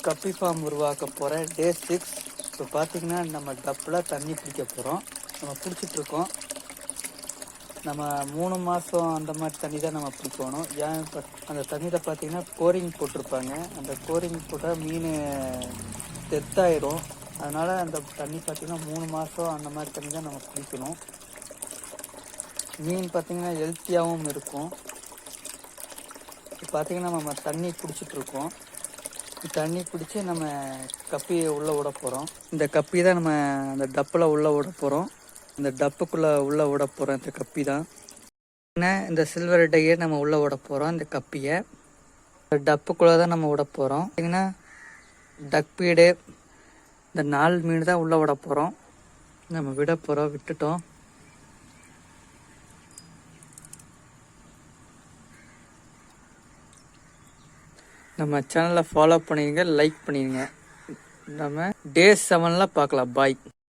கப்பி ஃபார்ம் உருவாக்க போகிற டே 6. இப்போ பார்த்தீங்கன்னா நம்ம டப்பில் தண்ணி பிடிக்க போகிறோம். நம்ம பிடிச்சிட்ருக்கோம். நம்ம 3 மாதம் அந்த மாதிரி தண்ணி தான் நம்ம பிடிக்கணும். ஏன் இப்போ அந்த தண்ணியில் பார்த்தீங்கன்னா கோரிங் போட்டிருப்பாங்க. அந்த கோரிங் போட்டால் மீன் டெத்தாயிரும். அதனால் அந்த தண்ணி பார்த்திங்கன்னா 3 மாதம் அந்த மாதிரி தண்ணி தான் நம்ம பிடிக்கணும். மீன் பார்த்திங்கன்னா ஹெல்த்தியாகவும் இருக்கும். இப்போ பார்த்திங்கன்னா நம்ம தண்ணி பிடிச்சிட்ருக்கோம். தண்ணி பிடிச்சி நம்ம கப்பியை உள்ளே விட போகிறோம். இந்த கப்பி தான் நம்ம அந்த டப்பில் உள்ளே விட போகிறோம். இந்த டப்புக்குள்ளே உள்ளே விட போகிறோம். இந்த கப்பி தான் இந்த சில்வர் டையை நம்ம உள்ளே விட போகிறோம். இந்த கப்பியை டப்புக்குள்ளே தான் நம்ம விட போகிறோம். பார்த்திங்கன்னா டக்பீடு இந்த 4 மீன் தான் உள்ளே விட போகிறோம். நம்ம விட போகிறோம். விட்டுட்டோம். நம்ம சேனலை ஃபாலோ பண்ணிடுங்க, லைக் பண்ணிடுங்க. நம்ம டே 7ல் பார்க்கலாம். பாய்.